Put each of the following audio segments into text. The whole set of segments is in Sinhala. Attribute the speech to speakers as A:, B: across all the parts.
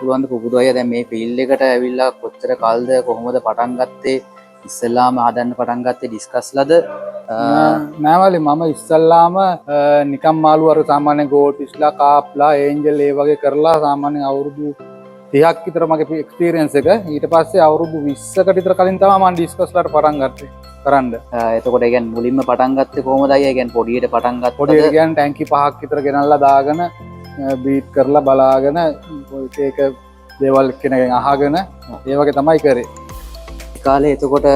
A: පුළුවන් පුබුදු අය දැන් මේ ෆීල්ඩ් එකට ඇවිල්ලා කොච්චර කාලද කොහොමද පටන් ගත්තේ ඉස්සෙල්ලාම හදන්න පටන් ගත්තේ ඩිස්කස්ලාද
B: නෑවලි මම ඉස්සල්ලාම නිකම් මාළු අර සාමාන්‍ය ගෝල්ඩ් ෆිෂ්ලා කාප්ලා ඒන්ජල් ඒ වගේ කරලා සාමාන්‍ය අවුරුදු 30ක් විතර මගේ එක්ස්පීරියන්ස් එක ඊට පස්සේ අවුරුදු 20කට විතර කලින් තමයි මම ඩිස්කස්ලාට පටන් ගත්තේ කරන්න.
A: එතකොට ඒ කියන්නේ මුලින්ම පටන් ගත්තේ කොහොමද අය? ඒ කියන්නේ පොඩියට පටන් ගත්තද?
B: පොඩියට කියන්නේ ටැංකි 5ක් විතර ගෙනල්ලා දාගෙන බීට් කරලා බලාගෙන ඒක දේවල් කෙනගෙන් අහගෙන ඒ වගේ තමයි කරේ.
A: කාලේ එතකොට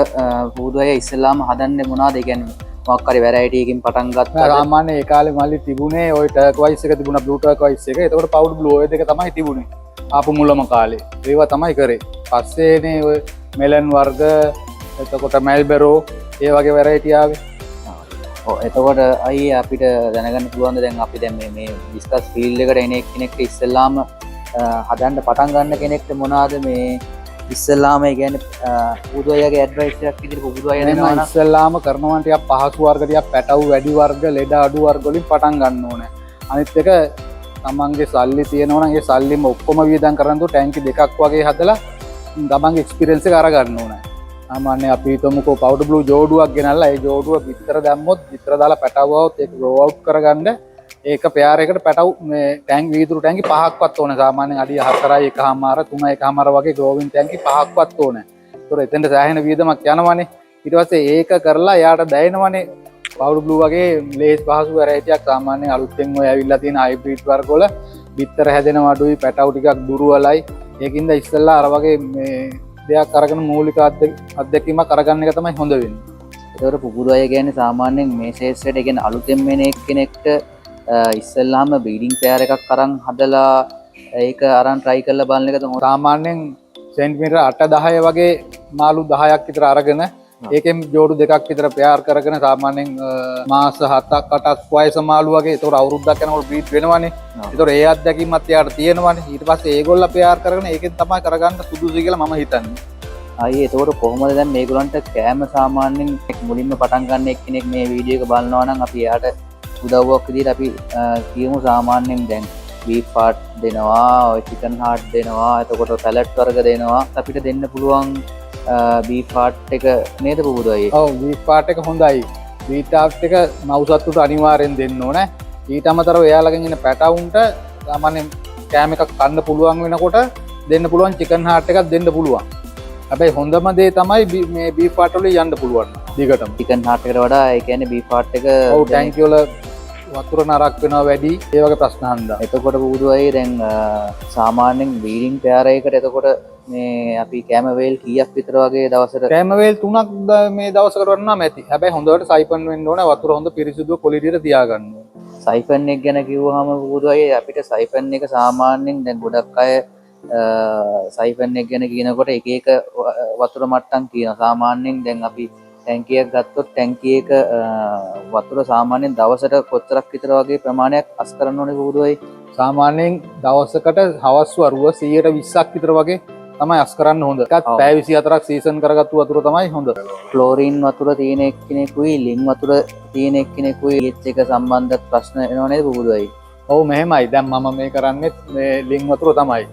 A: පුබුදු අය ඉස්සෙල්ලාම හදන්නේ මොනවද? ඒ කියන්නේ මොකක් හරි වැරයිටි එකකින් පටන් ගත්තා.
B: සාමාන්‍ය ඒ කාලේ මල්ලි තිබුණේ ওই ටර්ක්වයිස් එක තිබුණා බ්ලූ ටර්ක්වයිස් එක. එතකොට පවුඩ් බ්ලූ ඔය දෙක තමයි තිබුණේ. ආපු මුලම කාලේ. ඒවා තමයි කරේ. පස්සේනේ ඔය මෙලන් වර්ග එතකොට මැල්බරෝ ඒ වගේ වැරයිටි ආවේ.
A: එතකොට අයි අපිට දැනගන්න පුළුවන්ද දැන් අපි දැන් මේ ඩිස්කස් ෆීල්ඩ් එකට එන කෙනෙක්ට ඉස්සෙල්ලාම හදන්න පටන් ගන්න කෙනෙක්ට මොනවාද මේ ඉස්සෙල්ලාම ඒ කියන්නේ පුබුදු අයගේ ඇඩ්වයිස් එකක් විදිහට පුබුදු අය දෙනවා නම්
B: ඉස්සෙල්ලාම කරනවා ටිකක් පහසු වර්ග ටිකක් පැටවු වැඩි වර්ග ලෙඩ අඩු වර්ග වලින් පටන් ගන්න ඕනේ. අනිත් එක තමන්ගේ සල්ලි තියෙනවා නම් ඒ සල්ලිම ඔක්කොම වියදම් කරන් දු ටැංකි දෙකක් වගේ හදලා තමන්ගේ එක්ස්පීරියන්ස් එක අරගන්න ඕනේ. සාමාන්‍ය අපි හිතමුකෝ පවුඩර් බ්ලූ ජෝඩුවක් ගෙනල්ලා ඒ ජෝඩුව විතර දැම්මොත් විතර දාලා පැටවුවොත් ඒක ග්‍රෝ අවුට් කරගන්න ඒක පෙයාර එකට පැටවු මේ ටැංක් වීදුරු ටැංකි 5ක්වත් ඕනේ. සාමාන්‍යයෙන් අඩිය 4යි 1මාර 3යි 1මාර වගේ ග්‍රෝවින් ටැංකි 5ක්වත් ඕනේ. ඒතොර එතෙන්ට සෑහෙන වියදමක් යනවනේ. ඊට පස්සේ ඒක කරලා එයාට දැනෙනවනේ පවුඩර් බ්ලූ වගේ ලේස් පහසු වැරයිටියක් සාමාන්‍යයෙන් අලුතෙන් ඔය ඇවිල්ලා තියෙන හයිබ්‍රිඩ් වර්ග වල විතර හැදෙනවා අඩුයි පැටවු ටිකක් දුරවලයි. ඒකින්ද ඉස්සෙල්ලා අර වගේ මේ දෙයක් අරගෙන මූලික අත්දැකීමක් අරගන්න එක තමයි හොඳ වෙන්නේ.
A: ඒතකොට පුබුදු අය කියන්නේ සාමාන්‍යයෙන් මේ ශේෂ්ත්‍රයට කියන්නේ අලුතෙන් එන කෙනෙක්ට ඉස්සෙල්ලාම බීඩින් පෙයාර එකක් අරන් හදලා ඒක අරන් try කරලා බලන එකද හොඳ.
B: සාමාන්‍යයෙන් සෙන්ටිමීටර් 8-10 වගේ මාළු 10ක් විතර අරගෙන ඒකෙන් ජෝඩු දෙකක් විතර පෙයාර කරගෙන සාමාන්‍යයෙන් මාස 7ක් 8ක් වයස මාළු වගේ ඒතකොට අවුරුද්දක් යනකොට බ්‍රීඩ් වෙනවනේ. ඒතකොට ඒ අත්දැකීමත් එයාට තියෙනවනේ. ඊට පස්සේ ඒගොල්ලෝ පෙයාර කරගෙන ඒකෙන් තමයි කරගන්න සුදුසු කියලා මම හිතන්නේ.
A: අයි එතකොට කොහොමද දැන් මේගොල්ලන්ට කෑම සාමාන්‍යයෙන් මුලින්ම පටන් ගන්න එක්කෙනෙක් මේ වීඩියෝ එක බලනවා නම් අපි එයාට උදව්වක් විදිහට අපි කියමු සාමාන්‍යයෙන් දැන් බීෆ් හාට් දෙනවා, ඔය චිකන් හාට් දෙනවා, එතකොට පැලට් වර්ග දෙනවා. අපිට දෙන්න පුළුවන් බීෆ් හාට් එක නේද පුබුදු අය?
B: ඔව් බීෆ් හාට් එක හොඳයි. බීෆ් හාට් එක මවුසත්තුට අනිවාර්යෙන් දෙන්න ඕනේ. ඊට අමතරව එයාලගෙන් එන පැටවුන්ට සාමාන්‍යයෙන් කෑම එකක් කන්න පුළුවන් වෙනකොට දෙන්න පුළුවන් චිකන් හාට් එකක් දෙන්න පුළුවන්. හැබැයි හොඳම දේ තමයි මේ බීෆ් හාට් වල යන්න පුළුවන්. දිගටම
A: චිකන් හාට් එකට වඩා ඒ කියන්නේ බීෆ් හාට් එක
B: ඔව් ටැංකිය වල වතුර නරක් වෙනවා වැඩි ඒ වගේ ප්‍රශ්න හන්දා.
A: එතකොට පුබුදු අය දැන් සාමාන්‍යයෙන් බීඩින් පෙයාර එකකට එතකොට මේ අපි කෑම වේල් කීයක් විතර වගේ දවසට?
B: කෑම වේල් 3ක් මේ දවසකට වන්නාම ඇති. හැබැයි හොඳට සයිපන් වෙන්න ඕනේ. වතුර හොඳ පිරිසිදුව පොලිටියට තියාගන්න ඕනේ.
A: සයිපන් එක ගැන කිව්වහම පුබුදු අය අපිට සයිපන් එක සාමාන්‍යයෙන් දැන් ගොඩක් අය සයිපන් එක ගැන කියනකොට එක එක වතුර මට්ටම් කියනවා. සාමාන්‍යයෙන් දැන් අපි ටැංකියක් ගත්තොත් ටැංකියක වතුර සාමාන්‍යයෙන් දවසට කොච්චරක් විතර වගේ ප්‍රමාණයක් අස් කරන්න ඕනේ පුබුදු අය?
B: සාමාන්‍යයෙන් දවසකට හවස් වරුව 120ක් විතර වගේ තමයි අස් කරන්න හොඳ. ඒකත් පැය 24ක් සීසන් කරගත්තු වතුර තමයි හොඳ.
A: ක්ලෝරින් වතුර තියෙන එක්කෙනෙකුයි ලින් වතුර තියෙන එක්කෙනෙකුයි pH එක සම්බන්ධ ප්‍රශ්න එනවා නේද පුබුදු අය?
B: ඔව් මෙහෙමයි. දැන් මම මේ කරන්නේ මේ ලින් වතුර තමයි.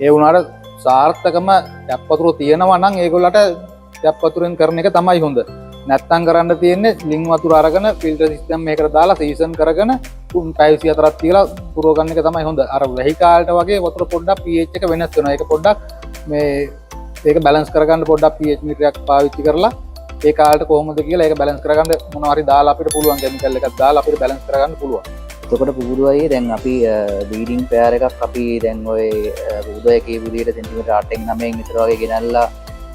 B: ඒ වුණාට සාර්ථකම ටැප් වතුර තියෙනවා නම් ඒගොල්ලන්ට ටැප් වතුරෙන් කරන එක තමයි හොඳ. නැත්තම් කරන්න තියෙන්නේ ලින් වතුර අරගෙන ෆිල්ටර් සිස්ටම් එකකට දාලා සීසන් කරගෙන පැය 24ක් තියලා පුරව ගන්න එක තමයි හොඳ. අර වෙහි කාලට වගේ වතුර පොඩ්ඩක් pH එක වෙනස් වෙනවා. ඒක පොඩ්ඩක් මේ ඒක බැලන්ස් කරගන්න පොඩ්ඩක් pH මීටරයක් පාවිච්චි කරලා ඒ කාලට කොහොමද කියලා ඒක බැලන්ස් කරගන්න මොනවා හරි දාලා අපිට පුළුවන් කෙමිකල් එකක් දාලා අපිට බැලන්ස් කරගන්න පුළුවන්.
A: එතකොට පුබුදු අය දැන් අපි බීඩින් පෙයාර එකක් අපි දැන් ඔය පුබුදු අය කියපු විදිහට සෙන්ටිමීටර් 8න් 9න් විතර වගේ ගෙනල්ලා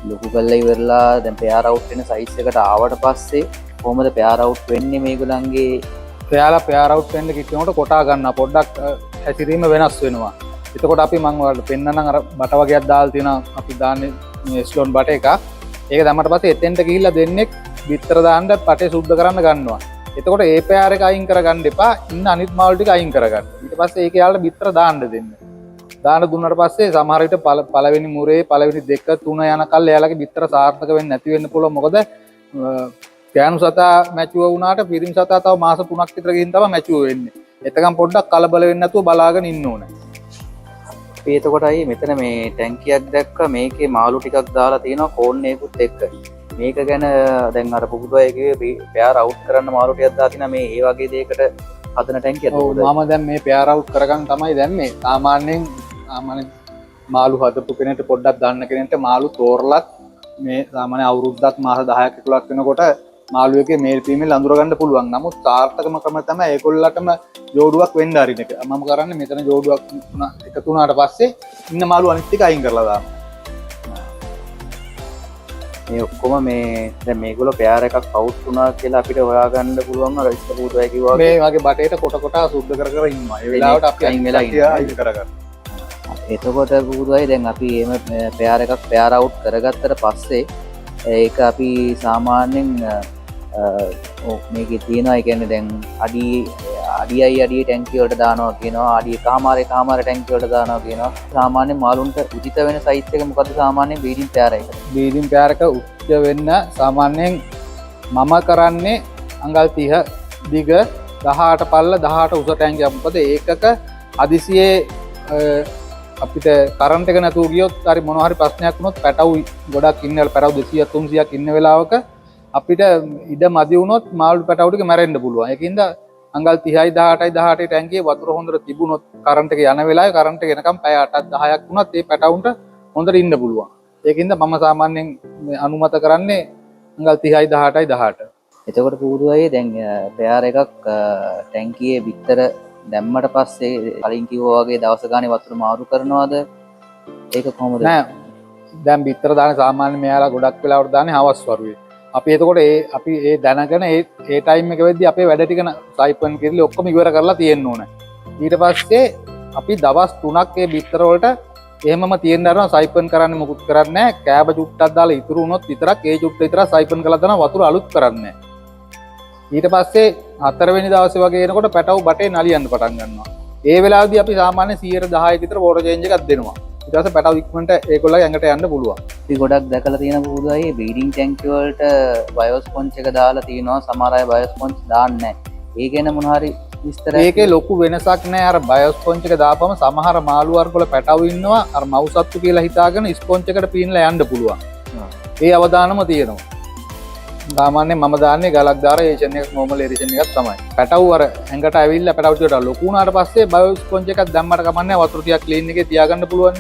A: ලොකු කරලා ඉවරලා දැන් පෙයාර අවුට් වෙන සයිස් එකට ආවට පස්සේ කොහොමද පෙයාර අවුට් වෙන්නේ මේගොල්ලන්ගේ?
B: එයාලා පෙයාර අවුට් වෙන්න කිව්වොත් කොටා ගන්න පොඩ්ඩක් හැසිරීම වෙනස් වෙනවා. එතකොට අපි මම ඔයාලට පෙන්නනම් අර බට වගේක් දාලා තියෙනවා අපි දාන්නේ මේ ස්ලෝන් බට එකක්. ඒක දැම්මට පස්සේ එතෙන්ට ගිහිල්ලා දෙන්නෙක් බිත්තර දාන්න පටේ සුද්ධ කරන්න ගන්නවා. එතකොට ඒ පෙයාර එක අයින් කරගන්න එපා. ඉන්න අනිත් මාළු ටික අයින් කරගන්න. ඊට පස්සේ ඒක යාලට බිත්තර දාන්න දෙන්න. දාන දුන්නට පස්සේ සමහර විට පළවෙනි මුරේ පළවෙනි 2 3 යනකල් එයාලගේ බිත්තර සාර්ථක වෙන්නේ නැති වෙන්න පුළුවන්. මොකද ගෑනු සතා මැචුව වුණාට පිරිමි සතා තව මාස 3ක් විතර ගිහින් තමයි මැචුව වෙන්නේ. එතකම් පොඩ්ඩක් කලබල වෙන්නේ නැතුව බලාගෙන ඉන්න ඕනේ.
A: අපි එතකොටයි මෙතන මේ ටැංකියක් දැක්ක මේකේ මාළු ටිකක් දාලා තියෙනවා කෝන්නේකුත් එක්ක මේක ගැන දැන් අර පුදුවයගේ පෙයාර අවුට් කරන්න මාළු ටිකක් දාලා තිනා මේ ඒ වගේ දෙයකට හදන ටැංකියක්
B: මම දැන් මේ පෙයාර අවුට් කරගන්න තමයි දැම්මේ සාමාන්‍යයෙන් මාළු හදපු කෙනෙක්ට පොඩ්ඩක් දන්න කෙනෙක්ට මාළු තෝරලත් මේ සාමාන්‍ය අවුරුද්දක් මාස 10ක 11ක් වෙනකොට මාළුවගේ මේල් ෆීමේල් අඳුරගන්න පුළුවන්. නමුත් සාර්ථකම ක්‍රම තමයි ඒගොල්ලටම ජෝඩුවක් වෙන්න අරින එක. මම කරන්නේ මෙතන ජෝඩුවක් එකතු වුණාට පස්සේ ඉන්න මාළු අනිත් ටික අයින් කරලා දානවා.
A: මේ ඔක්කොම මේ දැන් මේගොල්ලෝ පෙයාර එකක් අවුට් වුණා කියලා අපිට හොයාගන්න පුළුවන් අර ඉස්ස පුදුවයි කිව්වා
B: මේ වගේ බටේට කොට සුද්ධ කර ඉන්නවා. ඒ වෙලාවට අපි අයින් වෙලා අයින් කරගන්න.
A: එතකොට පුදුවයි දැන් අපි එහෙම පෙයාර එකක් පෙයාර අවුට් කරගත්තට පස්සේ ඒක අපි සාමාන්‍යයෙන් මේක තියෙනවා ඒ කියන්නේ දැන් අඩිය ටැංකිය වලට දානවා කියනවා අඩිය කමාරේ ටැංකිය වලට දානවා කියනවා සාමාන්‍යයෙන් මාළුන්ට උචිත වෙන සයිස් එක මොකද්ද සාමාන්‍යයෙන් බීඩින් පෙයාර එක
B: බීඩින් පෙයාර එක උච්ච වෙන්න සාමාන්‍යයෙන් මම කරන්නේ අඟල් 30 දිග 18 පල්ල 18 උස ටැංකියක් මොකද ඒකක හදිසියේ අපිට කරන්ට් එක නැතුව ගියොත් හරි මොනවා හරි ප්‍රශ්නයක් වුණොත් පැටවු ගොඩක් ඉන්න පැටවු 200 300ක් ඉන්න වෙලාවක අපිට ඉඩ මදි වුණොත් මාළු පැටවු ටික මැරෙන්න පුළුවන්. ඒකින්ද අඟල් 30යි 18යි 18 ටැංකියේ වතුර හොඳට තිබුණොත් කරන්ට් එක යන වෙලාවේ කරන්ට් එක එනකම් පැය 8ක් 10ක් වුණත් ඒ පැටවුන්ට හොඳට ඉන්න පුළුවන්. ඒකින්ද මම සාමාන්‍යයෙන් අනුමත කරන්නේ අඟල් 30යි 18යි 18.
A: එතකොට පුදුවයි දැන් පෙයාර එකක් ටැංකියේ විතර දැම්මට පස්සේ කලින් කිව්වා වගේ දවස් ගානේ වතුර මාරු කරනවද? ඒක කොහොමද?
B: නෑ. දැන් විතර දාන සාමාන්‍ය මෙයාලා ගොඩක් වෙලාවට දාන්නේ හවස් වරුවේ. අපි එතකොට අපි ඒ දැනගෙන ඒ ටයිම් එක වෙද්දී අපේ වැඩ ටික සයිපන් කරලා ඔක්කොම ඉවර කරලා තියෙන්න ඕන. ඊට පස්සේ අපි දවස් 3ක් ඒ විතර වලට එහෙමම තියෙන්න අරනවා සයිපන් කරන්න මොකුත් කරන්නේ නැහැ. කෑබ චුට්ටක් දාලා ඉතුරු වුණොත් විතරක් ඒ චුට්ට විතර සයිපන් කරලා දානවා වතුර අලුත් කරන්නේ නැහැ. ඊට පස්සේ 4 වෙනි දවසේ වගේ එනකොට පැටවු බටේ නලියන්න පටන් ගන්නවා. ඒ වෙලාවදී අපි සාමාන්‍ය 10% විතර වෝටර් චේන්ජ් එකක් දෙනවා. ඊට පස්සේ පැටවු ඉක්මනට ඒගොල්ලෝ ඇඟට යන්න පුළුවන්.
A: අපි ගොඩක් දැකලා තියෙන පුදුයි බීඩින් ටැංකිය වලට බයෝස්පොන්ජ් එක දාලා තිනවා සමහර අය බයෝස්පොන්ජ් දාන්නේ නැහැ. ඒ ගැන මොන හරි විස්තර
B: ඒකේ ලොකු වෙනසක් නැහැ. අර බයෝස්පොන්ජ් එක දාපම සමහර මාළු වර්ග වල පැටවු ඉන්නවා අර මව්සත්තු කියලා හිතාගෙන ස්පොන්ජ් එකට පීනලා යන්න පුළුවන්. ඒ අවදානම තියෙනවා. සාමාන්‍යයෙන් මම දාන්නේ ගලක් දාලා ඒෂන් එකක් normal ඒෂන් එකක් තමයි. පැටවු අර ඇඟට ඇවිල්ලා පැටවු ටිකට ලොකු වුණාට පස්සේ බයෝස්පොන්ජ් එකක් දැම්මට කමන්නේ වතුර ටිකක් ක්ලීන් එකේ තියාගන්න පුළුවන්.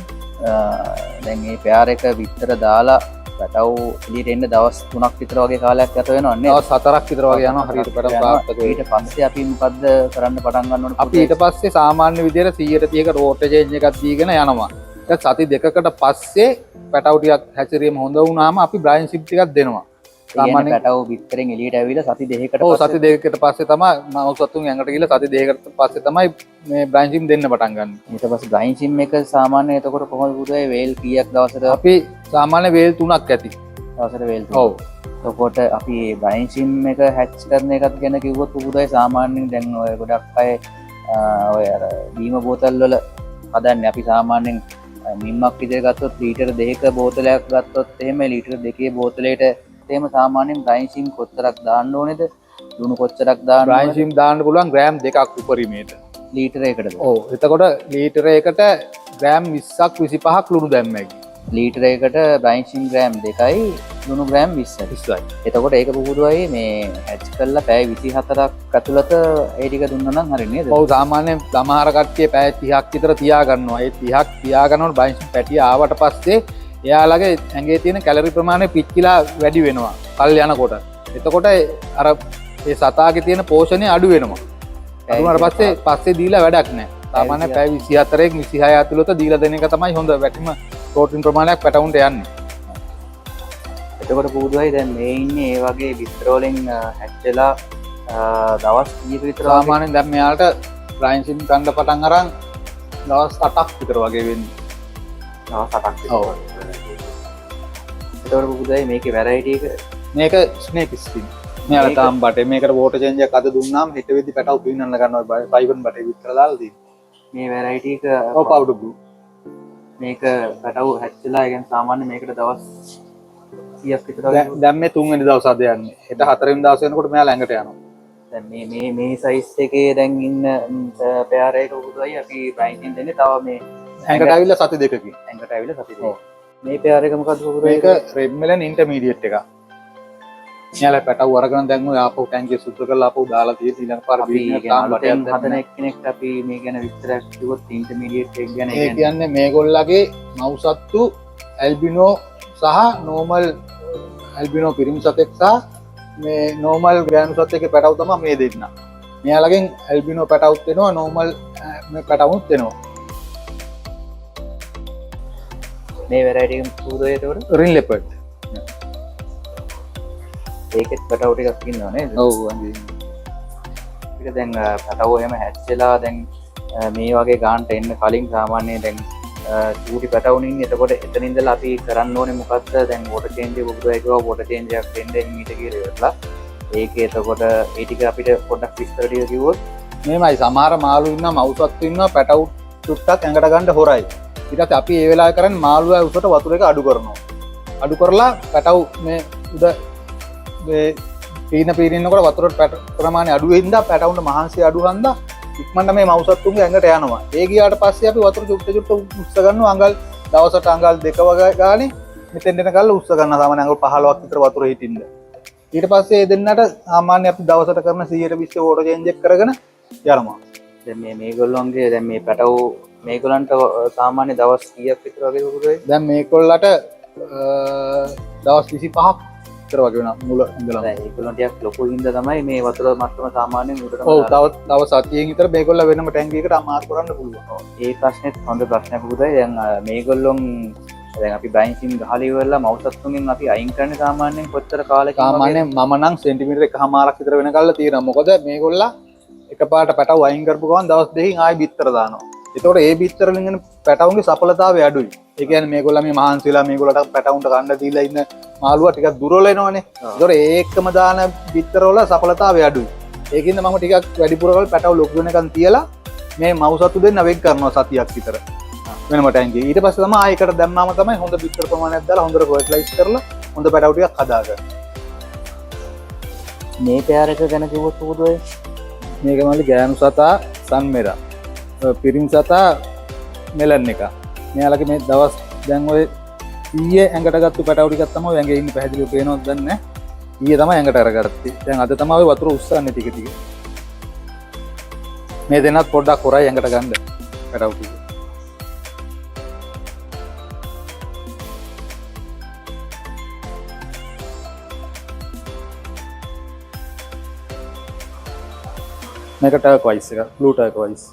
A: දැන් මේ පෙයාර එක විතර දාලා පැටවු එළියට එන්න දවස් 3ක් විතර වගේ කාලයක් ගත වෙනවා නේ.
B: දවස් 4ක් විතර වගේ යනවා හරියට පැටවු ප්‍රාප්ත වෙන්න.
A: ඊට පස්සේ අපි මොකද්ද කරන්න පටන් ගන්න ඕනේ?
B: අපි ඊට පස්සේ සාමාන්‍ය විදියට 130ක රෝටර් චේන්ජ් එකක් දීගෙන යනවා. ඊට සති දෙකකට පස්සේ පැටවු ටිකක් හැසිරීම හොඳ වුණාම අපි බ්‍රයින් සිප් ටිකක් දෙනවා.
A: සාමාන්‍ය පැටවු විතරෙන් එළියට ඇවිල්ලා සති දෙකකට
B: සති දෙකකට පස්සේ තමයි මව්සතුන් ඇඟට ගිහලා සති දෙකකට පස්සේ තමයි මේ බ්‍රයින් සිම් දෙන්න පටන් ගන්න.
A: ඊට පස්සේ බ්‍රයින් සිම් එක සාමාන්‍ය එතකොට කොහොමද පුදුවේ වේල් කීයක් දවසට?
B: අපි සාමාන්‍ය වේල් 3ක් ඇති.
A: දවසට වේල් 3.
B: ඔව්.
A: එතකොට අපි බ්‍රයින් සිම් එක හැච් කරන එකත් ගැන කිව්වොත් පුදුවේ සාමාන්‍යයෙන් දැන් ඔය ගොඩක් අය ඔය අර බීම බෝතල් වල හදන්නේ අපි සාමාන්‍යයෙන් මිම්මක් විතර ගත්තොත් ලීටර් 2ක බෝතලයක් ගත්තොත් එහෙම ලීටර් 2කේ බෝතලයට එහෙම සාමාන්‍යයෙන් බ්‍රයින් සිම් කොච්චරක් දාන්න ඕනේද? ලුණු කොච්චරක් දාන්න ඕනේද?
B: බ්‍රයින් සිම් දාන්න පුළුවන් ග්‍රෑම් 2ක් උපරිමයට.
A: ලීටර එකටද?
B: ඔව්. එතකොට ලීටර එකට ග්‍රෑම් 20ක් 25ක් ලුණු දැම්මයි.
A: ලීටර එකට බ්‍රයින් සිම් ග්‍රෑම් 2යි ලුණු ග්‍රෑම් 20යි. එතකොට ඒක පුහුදුවයි මේ හැච් කරලා පැය 24ක් ඇතුළත ඒ ටික දුන්නා නම් හරිය නේද?
B: ඔව් සාමාන්‍යයෙන් සමහර කට්ටිය පැය 30ක් විතර තියා ගන්නවා. ඒ 30ක් තියා ගන්නකොට බ්‍රයින් සිම් පැටිය ආවට පස්සේ එයාලගේ ඇඟේ තියෙන කැලරි ප්‍රමාණය පිච්චිලා වැඩි වෙනවා කල් යනකොට. එතකොට අර ඒ සතාගේ තියෙන පෝෂණය අඩු වෙනවා. අඩු වුණාට පස්සේ දීලා වැඩක් නැහැ. සාමාන්‍ය පැය 24ක් 26 ඇතුළත දීලා දෙන එක තමයි හොඳ වැටීම ප්‍රෝටීන් ප්‍රමාණයක් පැටවුන්ට යන්නේ.
A: එතකොට පුදුවයි දැන් මේ ඉන්නේ ඒ වගේ විතර වලින් හැච්චලා දවස් කීයක විතර
B: සාමාන්‍යයෙන් දැන් මෙයාලට බ්‍රයින් සිම් ගන්න පටන් අරන් දවස් 8ක් විතර වගේ වෙන්නේ.
A: දවස් 8ක් විතර. ඔව්. එතකොට පුදුවයි මේකේ වැරයිටි එක
B: මේක ස්නේක් ස්කින්. මෙයාලා තාම බටේ මේකට වෝටර් චේන්ජ් එකක් අද දුන්නාම හෙට වෙද්දි පැටව පීනන්න ගන්නවා ෆයිබන් බටේ විතර දාලා තියෙනවා.
A: මේ වැරයිටි එක
B: ඔව් පවුඩර් බ්ලූ.
A: මේක පැටව හැච්චලා ඒ කියන්නේ සාමාන්‍ය මේකට දවස් 30ක් විතර
B: දැන් මේ 3 වෙනි දවස් අද යන්නේ. හෙට 4 වෙනි දවස් වෙනකොට මෙයා ළඟට යනවා.
A: දැන් මේ සයිස් එකේ දැන් ඉන්න පෙයාර එක පුදුවයි අපි බ්‍රයින් දෙන්නේ තව මේ
B: ඇඟට ඇවිල්ලා සති දෙකකින්.
A: ඇඟට ඇවිල්ලා සති දෙකකින්. මේ පෙයාර එක මොකද්ද පුදුරේ?
B: මේක රෙඩ් මෙලන් ඉන්ටර්මීඩියට් එකක්. මෙයාලා පැටව අරගෙන දැන් ඔය ආපහු ටැංකිය සුද්ධ කරලා ආපහු දාලා තියෙන ඊළඟ පාර
A: අපි අලුතෙන් හදන එක්කෙනෙක්ට අපි මේ ගැන විස්තරයක් කිව්වොත් ඉන්ටර්මීඩියට් එක ගැන
B: ඒ කියන්නේ මේගොල්ලගේ මව්සත්තු ඇල්බිනෝ සහ නෝමල් ඇල්බිනෝ පිරිමි සතෙක් සහ මේ නෝමල් ග්‍රෑන්ඩ් සතෙක්ගේ පැටව තමයි මේ දෙන්න. මෙයාලගෙන් ඇල්බිනෝ පැටවුත් වෙනවා නෝමල් මේ පැටවුත් වෙනවා.
A: මේ වැරයිටි එක පුදුරේ ඒතකොට
B: රින් ලෙපර්ඩ්.
A: ඒකෙත් පැටව ටිකක් ඉන්නවා නේද?
B: ඔව් අන්දි.
A: ඒක දැන් පැටව එහෙම හැච්චෙලා දැන් මේ වගේ ගානට එන්න කලින් සාමාන්‍යයෙන් දැන් චූටි පැටවුන් ඉන්නේ. එතකොට එතන ඉඳලා අපි කරන්න ඕනේ මොකද්ද? දැන් වෝටර් චේන්ජ් එක පුදුරේ කිව්වා වෝටර් චේන්ජ් එකක් දෙන්න මීට කියලා ඉවරලා. ඒකේ එතකොට ඒ ටික අපිට පොඩ්ඩක් විස්තර ටික කිව්වොත්
B: මේමයි සමහර මාළු ඉන්නවා මව්සත්තු ඉන්නවා පැටවු ටුට්ටක් ඇඟට ගන්න හොරයි. ඊට පස්සේ අපි ඒ වෙලාවේ කරන්නේ මාළුවා උසට වතුර එක අඩු කරනවා. අඩු කරලා පැටවු මේ උඩ පීනකොට වතුර ප්‍රමාණය අඩු වෙනවා පැටවුන්ට මහන්සිය අඩු හන්දා ඉක්මනට මේ මව්සත්තුන්ගේ ඇඟට යනවා. ඒ ගියාට පස්සේ අපි වතුර චුට්ට උස්ස ගන්නවා අඟල් දවසට අඟල් 2 වගේ ගානේ මෙතෙන් එනකල් උස්ස ගන්නවා සාමාන්‍ය අඟල් 15ක් විතර වතුර හිටින්න. ඊට පස්සේ ඒ දෙන්නට සාමාන්‍ය අපි දවසට කරන 120 වෝටර් චේන්ජ් එක කරගෙන යනවා.
A: දැන් මේගොල්ලෝන්ගේ දැන් මේ පැටවු මේගොල්ලන්ට සාමාන්‍ය දවස් කීයක් විතර වගේ පුදුරේ?
B: දැන් මේගොල්ලන්ට දවස් 25ක් විතර වගේ වෙනවා මුල ඉඳලා.
A: දැන් ඒගොල්ලෝ ටිකක් ලොකු හින්දා තමයි මේ වතුර මට්ටම සාමාන්‍යයෙන් උඩටම
B: ඔව් තව සතියෙන් විතර මේගොල්ලෝ වෙනම ටැංකියකට අමාරු කරන්න පුළුවන්.
A: ඒ ප්‍රශ්නෙත් හොඳ ප්‍රශ්නයක් පුදුරේ. දැන් මේගොල්ලොන් දැන් අපි බයින්සින් ගහලා ඉවරලා මව්සත්තුන්ගෙන් අපි අයින් කරන්නේ සාමාන්‍යයෙන් කොච්චර කාලෙකින්
B: සාමාන්‍යයෙන් මම නම් සෙන්ටිමීටර් 1.5ක් විතර වෙනකල්ලා තියෙනවා. මොකද මේගොල්ලා එකපාරට පැටව අයින් කරපු ගමන් දවස් දෙකකින් ආයෙ බිත්තර දානවා. ඒතකොට ඒ බිත්තර වලින් එන පැටවුන්ගේ සඵලතාවය අඩුයි. ඒ කියන්නේ මේගොල්ලා මේ මහන්සිලා මේගොල්ලන්ට පැටවුන්ට ගන්න දීලා ඉන්න මාළුවා ටිකක් දුර්වල වෙනවනේ. ඒතකොට ඒකම දාන බිත්තර වල සඵලතාවය අඩුයි. ඒකින්ද මම ටිකක් වැඩිපුර කල් පැටව ලොකු වෙනකන් තියලා මේ මව්සත්තු දෙන්න වෙන් කරනවා සතියක් විතර. වෙනම ටැංකිය. ඊට පස්සේ තමයි ආයෙකට දැම්මාම තමයි හොඳ බිත්තර ප්‍රමාණයක් දාලා හොඳට ෆර්ටිලයිස් කරලා හොඳ පැටව ටිකක් හදාගන්න.
A: මේ පෙයාර එක ගැන කිව්වොත් පුදුරේ.
B: මේක මල්ලි ගෑනු සතා සන්මෙරා. පිරිමි සතා මෙලන් එක. මෙයාලගේ මේ දවස් දැන් ඔය ඊයේ ඇඟට ගත්තු පැටව ටිකක් තමයි ඇඟේ ඉන්නේ පැහැදිලිව පේනවද දන්නේ නැහැ. ඊයේ තමයි ඇඟට අරගත්තේ. දැන් අද තමයි වතුර උස්සන්නේ ටික ටික. මේ දෙන්නත් පොඩ්ඩක් හොරයි ඇඟට ගන්න පැටව ටික. මේක ටර්කොයිස් එක බ්ලූ ටර්කොයිස්.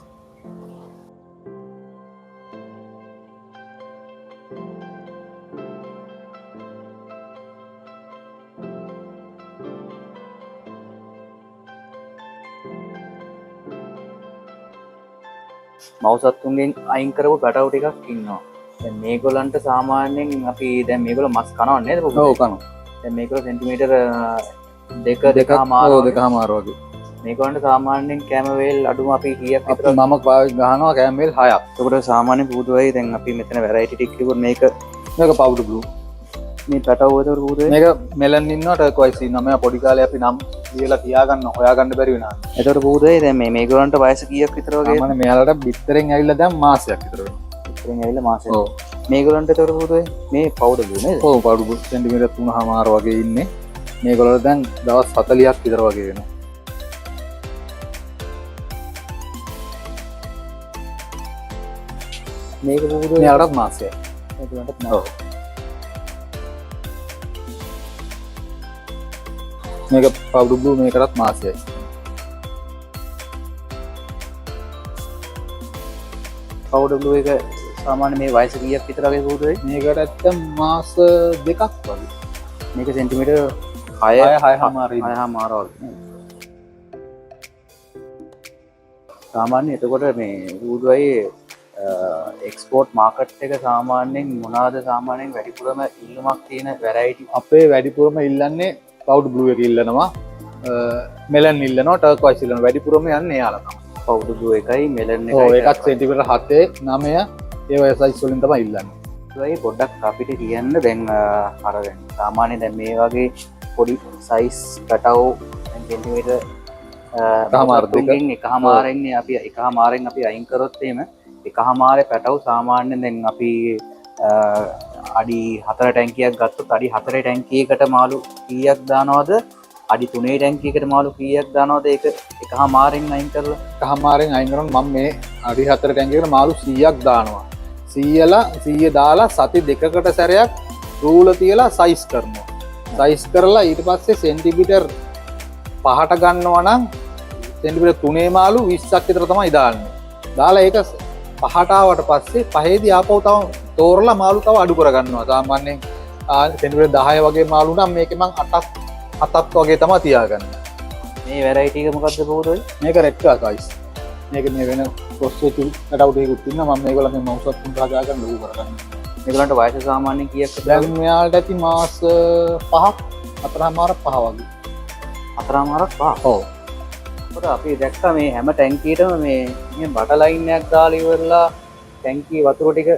A: මව්සත්තුන්ගෙන් අයින් කරපු පැටවු ටිකක් ඉන්නවා. දැන් මේගොල්ලන්ට සාමාන්‍යයෙන් අපි දැන් මේගොල්ලෝ මස් කනවා නේද?
B: ඔව් කනවා.
A: දැන් මේගොල්ලෝ සෙන්ටිමීටර් දෙකමාර
B: වගේ.
A: මේගොල්ලන්ට සාමාන්‍යයෙන් කැම වේල් අඩුම අපි කීයක් විතර
B: මම ගහනවා කැම වේල් 6ක්.
A: ඒකට සාමාන්‍ය පුදුවයි දැන් අපි මෙතන වැරයිටි ටික කිව්වොත් මේක
B: පවුඩර් බ්ලූ.
A: මේ පැටවු වලට පුදුවයි.
B: මේක මෙලන් ඉන්නවා ටර්කොයිස් ඉන්නවා. මම පොඩි කාලේ අපි නම් ලියලා තියාගන්න හොයාගන්න බැරි වුණා.
A: ඒකට පුදුවයි දැන් මේගොල්ලන්ට වයස කීයක් විතර වගේ?
B: සාමාන්‍ය මෙයාලට බිත්තරෙන් ඇවිල්ලා දැන් මාසයක් විතර වෙනවා.
A: බිත්තරෙන් ඇවිල්ලා මාසයක්. ඔව්. මේගොල්ලන්ට ඒකට පුදුවයි මේ පවුඩර් බ්ලූ නේද?
B: ඔව් පවුඩර් බ්ලූ සෙන්ටිමීටර් 3.5 වගේ ඉන්නේ. මේගොල්ලෝ දැන් දවස් 40ක් විතර වගේ වෙනවා.
A: මේක පුදුවයි.
B: මෙයාලටත් මාසයක්.
A: මේගොල්ලන්ටත් මාසයක්.
B: මේක පවුඩර් බ්ලූ මේකටත් මාසයයි.
A: පවුඩර් බ්ලූ එක සාමාන්‍ය මේ වයස කීයක් විතර වගේ පුදුවයි?
B: මේකට ඇත්තම් මාස 2ක් වගේ.
A: මේක සෙන්ටිමීටර් 6.5 වගේ. සාමාන්‍ය එතකොට මේ පුදුවයි එක්ස්පෝර්ට් මාකට් එක සාමාන්‍යයෙන් මොනවාද සාමාන්‍යයෙන් වැඩිපුරම ඉල්ලුමක් තියෙන වැරයිටි?
B: අපේ වැඩිපුරම ඉල්ලන්නේ පවුඩර් බ්ලූ එක ඉල්ලනවා. මෙලන් ඉල්ලනවා ටර්කොයිස් ඉල්ලනවා. වැඩිපුරම යන්නේ යාලා තමයි.
A: පවුඩර් බ්ලූ එකයි මෙලන් එකයි.
B: ඔව් එකක් සෙන්ටිමීටර් 7 9 ඒ වගේ සයිස් වලින් තමයි ඉල්ලන්නේ.
A: ඒ පොඩ්ඩක් අපිට කියන්න දැන් අර දැන් සාමාන්‍ය දැන් මේ වගේ පොඩි සයිස් පැටවු සෙන්ටිමීටර් එකමාරෙන් අපි අයින් කරොත් එහෙම එකහමාරේ පැටවු සාමාන්‍යයෙන් දැන් අපි අඩි 4 ටැංකියක් ගත්තොත් අඩි 4 ටැංකියකට මාළු කීයක් දානවද? අඩි 3 ටැංකියකට මාළු කීයක් දානවද? ඒක එකහමාරෙන් අයින් කරලා
B: එකහමාරෙන් අයින් කරනවා මම මේ අඩි 4 ටැංකියකට මාළු 100ක් දානවා. 100 දාලා සති දෙකකට සැරයක් රූල තියලා සයිස් කරනවා. සයිස් කරලා ඊට පස්සේ සෙන්ටිමීටර් 5ට ගන්නවා නම් සෙන්ටිමීටර් 3 මාළු 20ක් විතර තමයි දාන්නේ. දාලා ඒක 5ට ආවට පස්සේ 5ේදී ආපහු තව තෝරලා මාළු තව අඩු කරගන්නවා. සාමාන්‍යයෙන් සෙන්ටිමීටර් 10 වගේ මාළු නම් මේකේ මං 7ක් වගේ තමයි තියාගන්නේ.
A: මේ වැරයිටි එක මොකද්ද පොතේ?
B: මේක රෙක්ටා සයිස්. මේක මේ වෙන ප්‍රොසෙස් එකකට එකකුත් ඉන්නවා. මම මේගොල්ලන්ගේ මවුස් එකක් තුනක් ගාගෙන ලොකු කරගන්නවා.
A: මේගොල්ලන්ට වයස සාමාන්‍යයෙන් කීයක්ද?
B: දැන් මෙයාලට ඇති මාස 5ක් 4මාරක් 5 වගේ.
A: 4මාරක් 5.
B: ඔව්.
A: ඒකට අපි දැක්කා මේ හැම ටැංකියටම මේ බට ලයින් එකක් දාලා ඉවරලා ටැංකිය වතුර ටික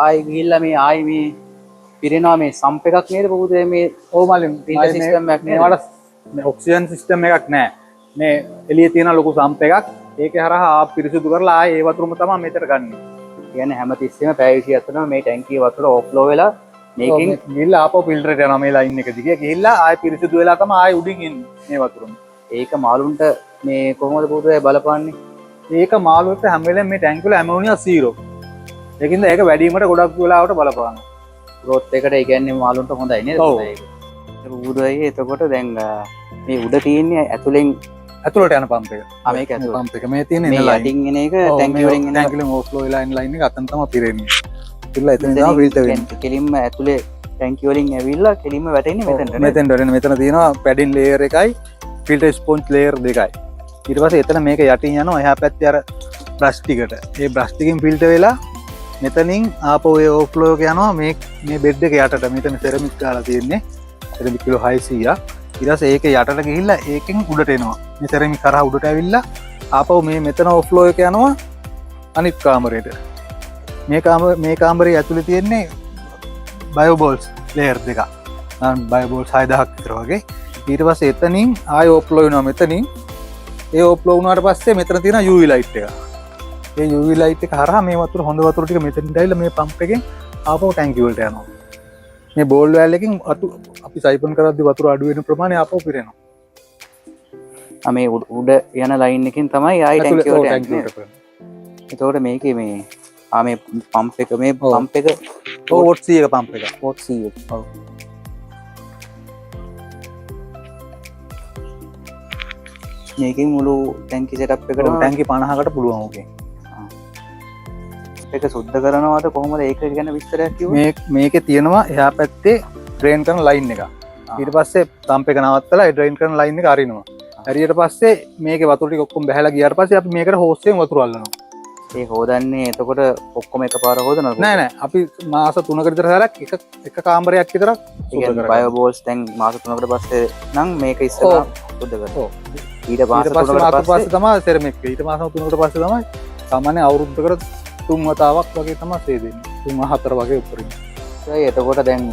A: ආයි ගිහිල්ලා මේ ආයි මේ පිරෙනවා මේ සම්ප් එකක් නේද පොතේ මේ
B: ඕමලින්
A: ෆිල්ටර් සිස්ටම් එකක් නේද?
B: මේවට ඔක්සිජන් සිස්ටම් එකක් නැහැ. මේ එළියේ තියෙන ලොකු සම්ප් එකක්. ඒකේ හරහා ආප් පිරිසිදු කරලා ආයේ ඒ වතුරම තමයි මෙතන ගන්නෙ.
A: කියන්නේ හැම තිස්සෙම පැය 27ම මේ ටැංකිය වතුර ඕෆ්ලෝ වෙලා මේකෙන්
B: ගිහිල්ලා ආපහු ෆිල්ටරේට යනවා මේ ලයින් එක දිගේ. ගිහිල්ලා ආයේ පිරිසිදු වෙලා තමයි ආයේ උඩින් එන්නේ මේ වතුරම.
A: ඒක මාළුන්ට මේ කොහොමද පොතේ බලපාන්නේ?
B: ඒක මාළුවට හැම වෙලේම මේ ටැංකිය වල ඇමෝනියා 0. ඒකින්ද ඒක වැඩිවීමට ගොඩක් වෙලාවට බලපානවා.
A: ග්‍රෝත් එකට ඒ කියන්නේ මාළුන්ට හොඳයි නේද?
B: ඔව්.
A: ඒක බුදුයි. එතකොට දැන් මේ උඩ තියෙන්නේ ඇතුලෙන්
B: ඇතුළට යන පම්ප් එක.
A: මේක ඇතුළට.
B: පම්ප් එක මේ තියෙන
A: මේ
B: ඉන ලයින්.
A: යටින් එන එක ටැංකිය වලින් එන
B: ටැංකිය වලින් ඕෆ්ලෝ වෙලා එන ලයින් එක අතන තමයි පිරෙන්නේ. ඉතින් එතන තමයි ෆිල්ටර් වෙන්නේ.
A: කෙලින්ම ඇතුලේ ටැංකිය වලින් ඇවිල්ලා කෙලින්ම වැටෙන්නේ මෙතනට නේද?
B: මෙතෙන්ට වෙන මෙතන තියෙනවා පැඩින් ලේයර් එකයි ෆිල්ටර් ස්පොන්ජ් ලේයර් දෙකයි. ඊට පස්සේ එතන මේක යටින් යනවා එහා පැත්තේ අර බ්‍රෂ් ටිකට. ඒ බ්‍රෂ් ටිකෙන් ෆිල්ටර් වෙලා මෙතනින් ආපහු ඒ ඕෆ්ලෝ එක යනවා මේ බෙඩ් එක යටට. මෙතන සෙරමික් දාලා තියෙන්නේ. සෙරමික් කිලෝ 600ක්. ඊට පස්සේ ඒක යටට ගිහිල්ලා ඒකෙන් උඩට එනවා. මේ සෙරමික් කරා උඩට ඇවිල්ලා ආපහු මේ මෙතන ඕෆ්ලෝ එක යනවා අනිත් කාමරේට. මේ කාමරේ ඇතුලේ තියෙන්නේ බයෝබෝල්ස් ලේයර් දෙකක්. බයෝබෝල්ස් 6000ක් විතර වගේ. ඊට පස්සේ එතනින් ආය ඕෆ්ලෝ වෙනවා මෙතනින්. ඒ ඕෆ්ලෝ වුණාට පස්සේ මෙතන තියෙන UV ලයිට් එක. ඒ UV ලයිට් එක හරහා මේ වතුර හොඳ වතුර ටික මෙතනින් ඇවිල්ලා මේ පම්ප් එකෙන් ආපහු ටැංකිය වලට යනවා. මේ බෝල් වැල් එකකින් අපි සයිපන් කරද්දි වතුර අඩු වෙන ප්‍රමාණය ආපහු පිරෙනවා.
A: මේ උඩ යන ලයින් එකෙන් තමයි ආයි ටැංකිය වලට යන්නේ. එතකොට මේකේ මේ මේ පම්ප් එක මේ පම්ප් එක
B: වොට් 100ක පම්ප් එක.
A: වොට් 100. ඔව්. මේකෙන් මුළු ටැංකි සෙටප් එකටම
B: ටැංකි 50කට පුළුවන් ඕකේ.
A: ඒක සුද්ධ කරනවාද කොහොමද ඒක ගැන විස්තරයක් කිව්වොත්?
B: මේකේ තියෙනවා එහා පැත්තේ ඩ්‍රේන් කරන ලයින් එක. ඊට පස්සේ පම්ප් එක නවත්තලා ඒ ඩ්‍රේන් කරන ලයින් එක අරිනවා. හරියට පස්සේ මේකේ වතුර ටික ඔක්කොම බහැලා ගියාට පස්සේ අපි මේකට හෝස් එකෙන් වතුර අල්ලනවා.
A: ඒ හොදන්නේ එතකොට ඔක්කොම එකපාර හොදනවද?
B: නෑ අපි මාස 3කට විතර සැරයක් එක කාමරයක් විතරක්
A: බයෝබෝල්ස් දැන් මාස 3කට පස්සේ නම් මේක ඉස්සලා සුද්ධ කරනවා. ඊට පස්සේ
B: තමයි සෙරමික්. ඊට මාස 3කට පස්සේ තමයි සාමාන්‍ය අවුරුද්දකට 3 වතාවක් වගේ තමයි සේදෙන්නේ. 3-4 වගේ උත්තරින්.
A: එතකොට දැන්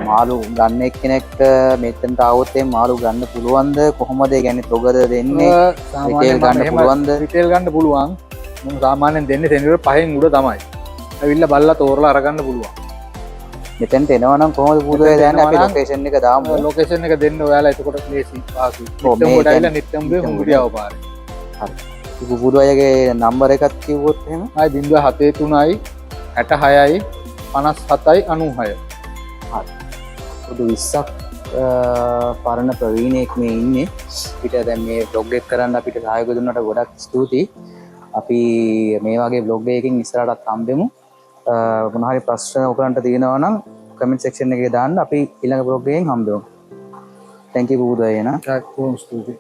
A: මාළු ගන්න එක්කෙනෙක්ට මෙතනට ආවොත් ඒ මාළු ගන්න පුළුවන්ද? කොහොමද ඒ කියන්නේ තොගද දෙන්නේ? රිටේල් ගන්න පුළුවන්ද?
B: රිටේල් ගන්න පුළුවන්. මම සාමාන්‍යයෙන් දෙන්නේ සෙන්ටිමීටර් 5න් උඩ තමයි. ඇවිල්ලා බලලා තෝරලා අරගන්න පුළුවන්.
A: මෙතෙන්ට එනවා නම් කොහොමද පුදුවේ දාන්නේ? අපි ලොකේෂන් එක දාමු.
B: ලොකේෂන් එක දෙන්න ඔයාලා එතකොට ප්ලේස් පාසු. නිත්තම් කොට ඇවිල්ලා නිත්තම්ගේ හුඟිරියාව පාරේ.
A: හරි. පුදු අයගේ නම්බර එකක් කිව්වොත් එහෙම
B: 073යි 66යි 57යි 96.
A: හරි. පුදු 20ක් පරණ ප්‍රවීණයෙක් මේ ඉන්නේ. අපිට දැන් මේ බ්ලොග් එක කරන්න අපිට සහයෝගය දුන්නට ගොඩක් ස්තුතියි. අපි මේ වගේ බ්ලොග් එකකින් ඉස්සරහටත් හම්බෙමු. මොනවා හරි ප්‍රශ්න ඔයගලන්ට තියෙනවා නම් කමෙන්ට් සෙක්ෂන් එකේ දාන්න. අපි ඊළඟ බ්ලොග් එකෙන් හම්බෙමු. Thank you පුදු අයනා.
B: ස්තුතියි.